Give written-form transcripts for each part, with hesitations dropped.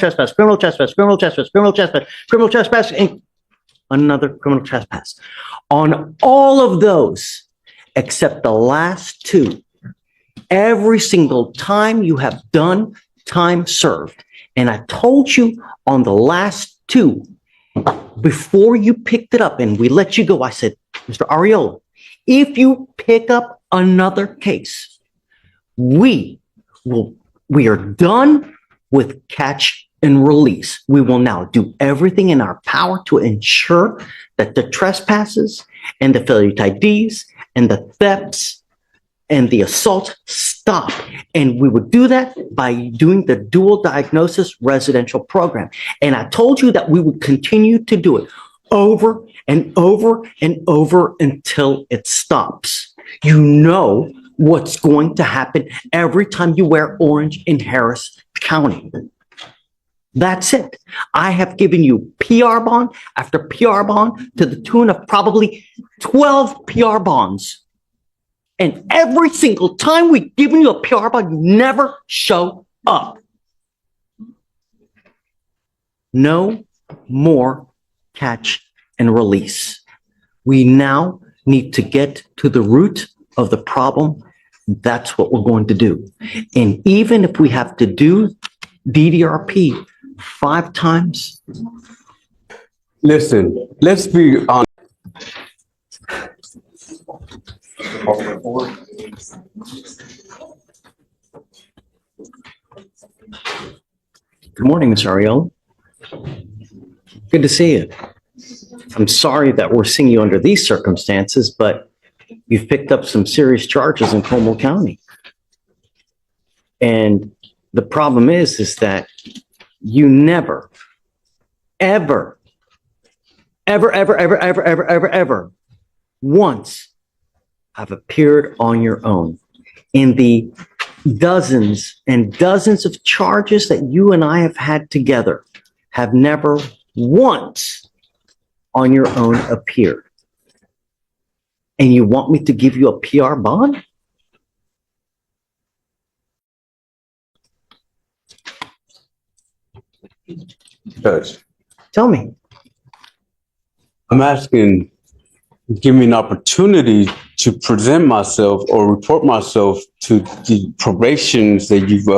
trespass, criminal trespass, criminal trespass, criminal trespass, criminal trespass, and another criminal trespass. On all of those, except the last two, every single time you have done time served. And I told you on the last two, before you picked it up and we let you go, I said, Mr. Ariola, if you pick up another case, we are done with catch and release. We will now do everything in our power to ensure that the trespasses and the failure to IDs and the thefts and the assault stop. And we would do that by doing the dual diagnosis residential program. And I told you that we would continue to do it over and over and over until it stops. You know what's going to happen every time you wear orange in Harris County. That's it. I have given you PR bond after PR bond to the tune of probably 12 PR bonds. And every single time we've given you a PR bond, you never show up. No more catch and release. We now need to get to the root of the problem. That's what we're going to do. And even if we have to do DDRP 5 times. Listen, let's be honest. Good morning, Ms. Ariel. Good to see you. I'm sorry that we're seeing you under these circumstances, but you've picked up some serious charges in Como County. And the problem is that you never, ever once have appeared on your own in the dozens and dozens of charges that you and I have had together, have never once on your own appeared. And you want me to give you a PR bond? Judge, Tell me. I'm asking, give me an opportunity to present myself or report myself to the probations that you've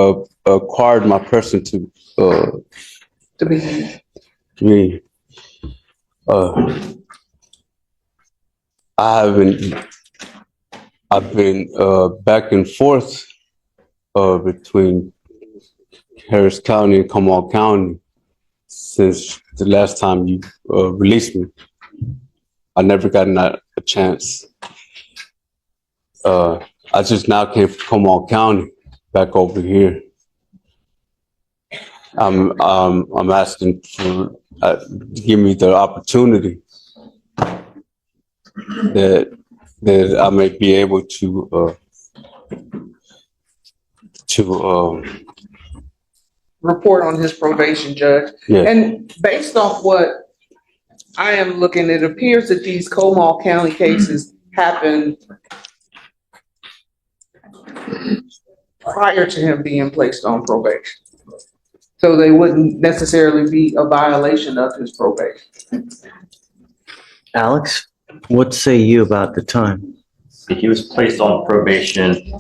acquired my person to be. I've been back and forth between Harris County and Comal County since the last time you released me. I never gotten a chance. I just now came from Comal County back over here. I'm asking for give me the opportunity that I may be able to report on his probation, Judge. Yeah. And based off what I am looking, it appears that these Comal County cases happened prior to him being placed on probation. So they wouldn't necessarily be a violation of his probation. Alex, what say you about the time? He was placed on probation,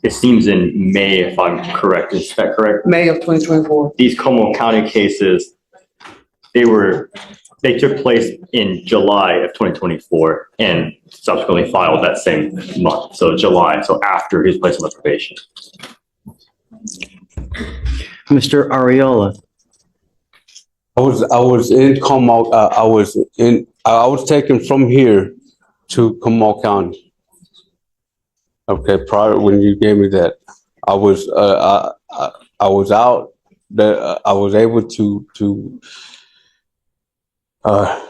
it seems in May, if I'm correct. Is that correct? May of 2024. These Como County cases, they took place in July of 2024 and subsequently filed that same month. So July, so after he was placed on probation. Mr. Ariola. I was in Comal. I was taken from here to Comal County. Okay, prior when you gave me that, I was out. I was able to. I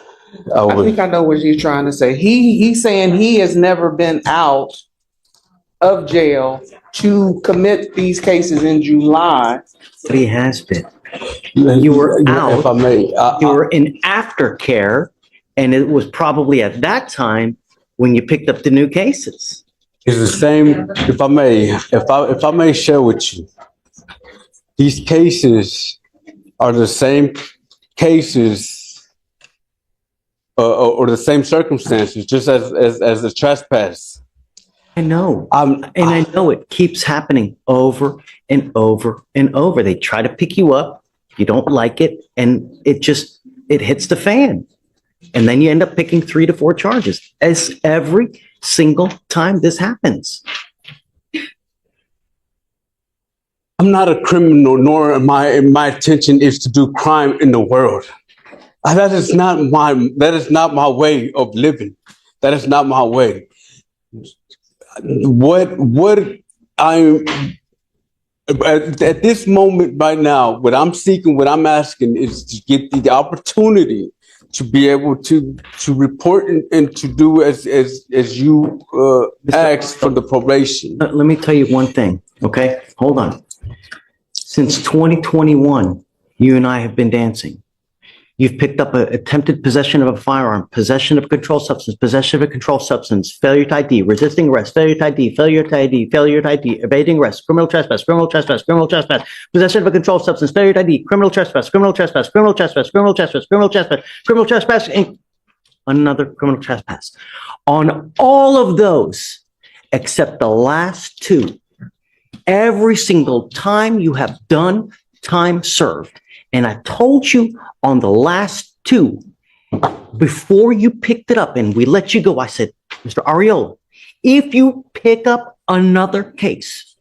think I know what you're trying to say. He's saying he has never been out of jail to commit these cases in July. But he has been. You were out. If I may, You were in aftercare, and it was probably at that time when you picked up the new cases. it's the same. If I may share with you, these cases are the same cases or the same circumstances, just as the trespass. I know. And I know it keeps happening over and over and over. They try to pick you up, you don't like it, and it hits the fan. And then you end up picking 3 to 4 charges as every single time this happens. I'm not a criminal, nor my intention is to do crime in the world. That is not my way of living. That is not my way. What I'm at this moment right now, what I'm seeking, what I'm asking is to get the opportunity to be able to report and to do as you asked for the probation. Let me tell you one thing, okay? Hold on. Since 2021, you and I have been dancing. You've picked up attempted possession of a firearm, possession of a controlled substance, failure to ID, resisting arrest, failure to ID, evading arrest, criminal trespass, possession of a controlled substance, failure to ID, criminal trespass, and another criminal trespass. On all of those, except the last 2, every single time you have done time served. And I told you on the last 2, before you picked it up and we let you go, I said, Mr. Ariola, if you pick up another case,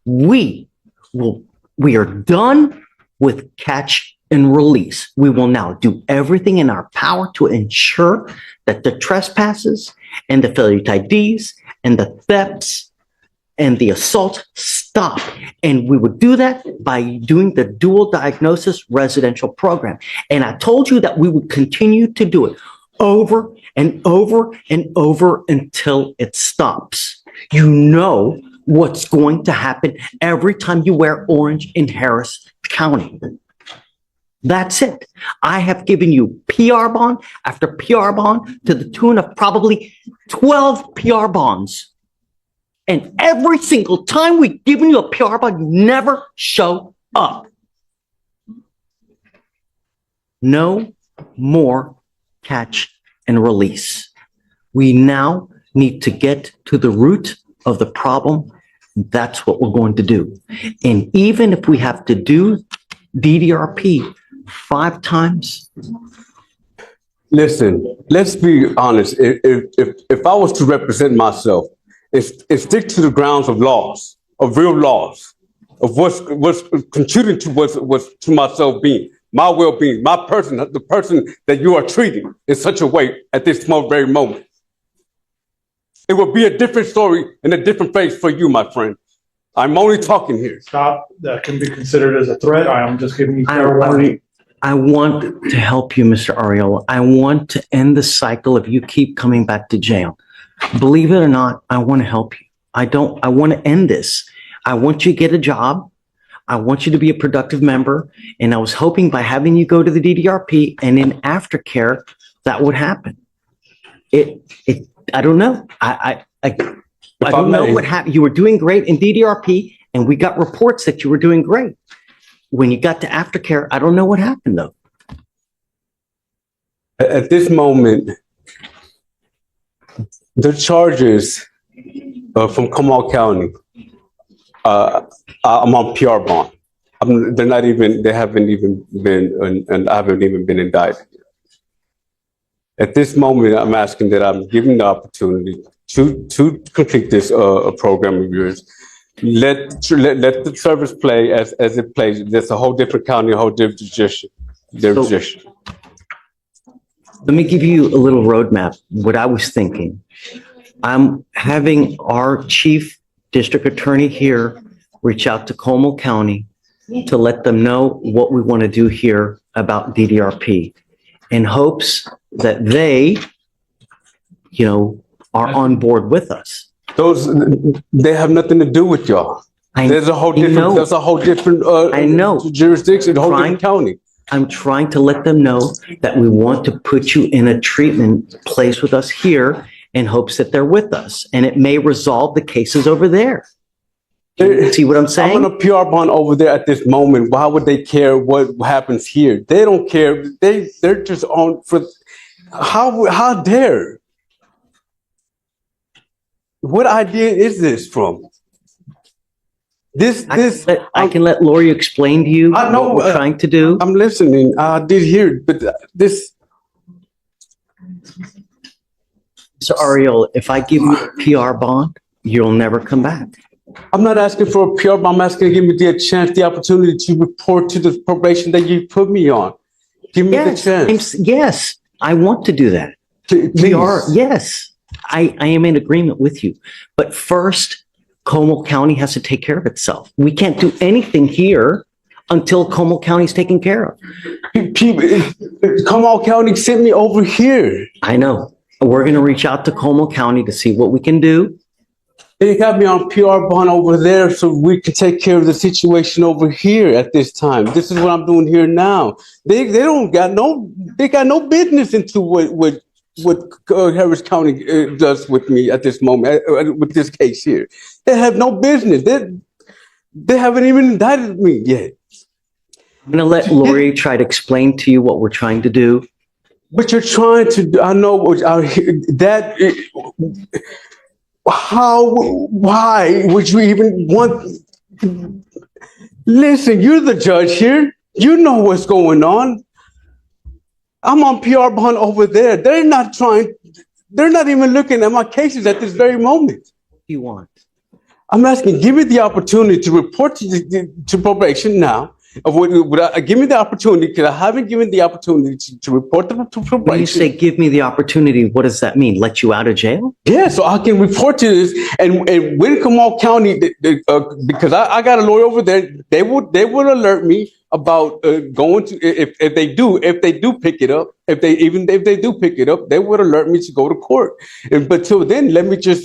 we are done with catch and release. We will now do everything in our power to ensure that the trespasses and the failure to IDs and the thefts and the assault stop. And we would do that by doing the dual diagnosis residential program. And I told you that we would continue to do it over and over and over until it stops. You know what's going to happen every time you wear orange in Harris County. That's it. I have given you PR bond after PR bond to the tune of probably 12 PR bonds. And every single time we've given you a PR bond, you never show up. No more catch and release. We now need to get to the root of the problem. That's what we're going to do. And even if we have to do DDRP 5 times. Listen, let's be honest. If I was to represent myself, it's stick to the grounds of laws, of real laws, of what's contributing to what's to myself being, my well-being, my person, the person that you are treating in such a way at this very moment. It will be a different story and a different face for you, my friend. I'm only talking here. Stop. That can be considered as a threat. I am just giving you fair warning. I want to help you, Mr. Ariola. I want to end the cycle of you keep coming back to jail. Believe it or not, I want to help you. I want to end this. I want you to get a job. I want you to be a productive member. And I was hoping by having you go to the DDRP and in aftercare, that would happen. I don't know. I don't know what happened. You were doing great in DDRP and we got reports that you were doing great. When you got to aftercare, I don't know what happened though. At this moment, the charges from Comal County, I'm on PR bond. They haven't even been, and I haven't even been indicted. At this moment, I'm asking that I'm given the opportunity to complete this program of yours. Let the service play as it plays. There's a whole different county, a whole different judicial. Let me give you a little roadmap, what I was thinking. I'm having our chief district attorney here reach out to Comal County to let them know what we want to do here about DDRP in hopes that they, are on board with us. They have nothing to do with y'all. There's a whole different I know. Jurisdiction, a whole different county. I'm trying to let them know that we want to put you in a treatment place with us here in hopes that they're with us. And it may resolve the cases over there. See what I'm I'm saying? on a PR bond over there at this moment. Why would they care what happens here? They don't care. They're just on for how dare? What idea is this from? I can let Lori explain to you I know, what we're trying to do. I'm listening. I did hear it, but this. So Ariel, if I give you a PR bond, you'll never come back. I'm not asking for a PR bond. I'm asking to give me the chance, the opportunity to report to the probation that you put me on. Give me the chance. Yes, I want to do that. We are, yes, I am in agreement with you. But first, Como County has to take care of itself. We can't do anything here until Como County's taken care of. Como County sent me over here. I know. We're going to reach out to Como County to see what we can do. They got me on PR bond over there so we can take care of the situation over here at this time. This is what I'm doing here now. They got no business into what Harris County does with me at this moment, with this case here. They have no business. They haven't even indicted me yet. I'm going to let Lori try to explain to you what we're trying to do. But you're trying to, I know why would you even want, listen, you're the judge here. You know what's going on. I'm on PR bond over there. They're not even looking at my cases at this very moment. What do you want? I'm asking, give me the opportunity to report to probation now. Give me the opportunity, because I haven't given the opportunity to report to probation. When you say give me the opportunity, what does that mean? Let you out of jail? Yeah, so I can report to this. And when Comal County, because I got a lawyer over there, they would alert me about going to, if they do pick it up, if they do pick it up, they would alert me to go to court. But till then, let me just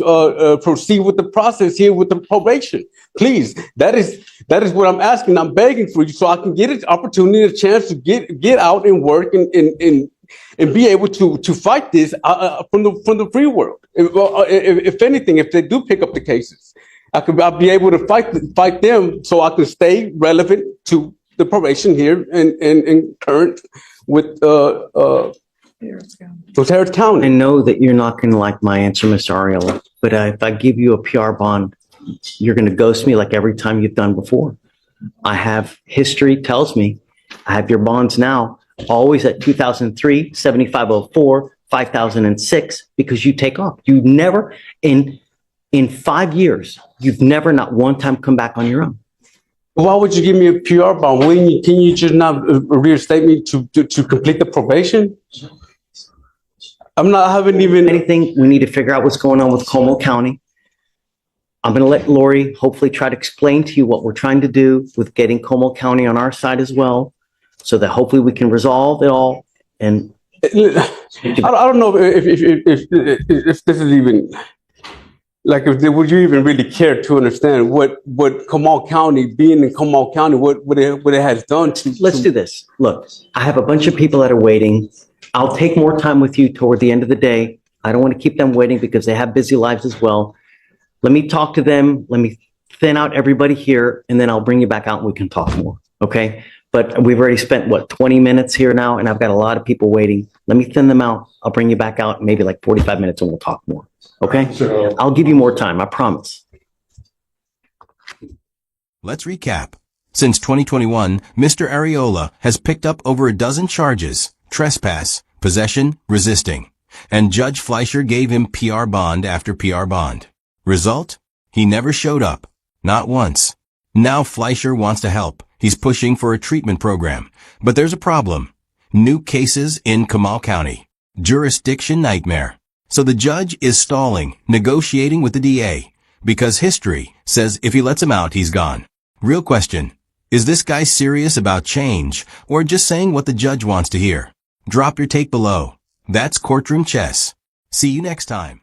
proceed with the process here with the probation. Please, that is what I'm asking. I'm begging for you, so I can get an opportunity, a chance to get out and work and be able to fight this from the free world. If anything, if they do pick up the cases, I'll be able to fight them, so I can stay relevant to the probation here and current with Harris County. I know that you're not going to like my answer, Mr. Ariella, but if I give you a PR bond, you're going to ghost me like every time you've done before. I have history tells me I have your bonds now always at 2003, 7504, 5006, because you take off. You never in 5 years, you've never not one time come back on your own. Why would you give me a PR bond? Can you just not reinstate me to complete the probation? I haven't even anything. We need to figure out what's going on with Como County. I'm going to let Lori hopefully try to explain to you what we're trying to do with getting Como County on our side as well, so that hopefully we can resolve it all. And I don't know if this is even. Like, would you even really care to understand what Comal County, being in Comal County, what it has done to? Let's do this. Look, I have a bunch of people that are waiting. I'll take more time with you toward the end of the day. I don't want to keep them waiting because they have busy lives as well. Let me talk to them. Let me thin out everybody here, and then I'll bring you back out and we can talk more. Okay? But we've already spent, 20 minutes here now, and I've got a lot of people waiting. Let me thin them out. I'll bring you back out in maybe like 45 minutes and we'll talk more. Okay? So, I'll give you more time. I promise. Let's recap. Since 2021, Mr. Areola has picked up over a dozen charges: trespass, possession, resisting. And Judge Fleischer gave him PR bond after PR bond. Result? He never showed up. Not once. Now Fleischer wants to help. He's pushing for a treatment program. But there's a problem. New cases in Comal County. Jurisdiction nightmare. So the judge is stalling, negotiating with the DA, because history says if he lets him out, he's gone. Real question. Is this guy serious about change, or just saying what the judge wants to hear? Drop your take below. That's Courtroom Chess. See you next time.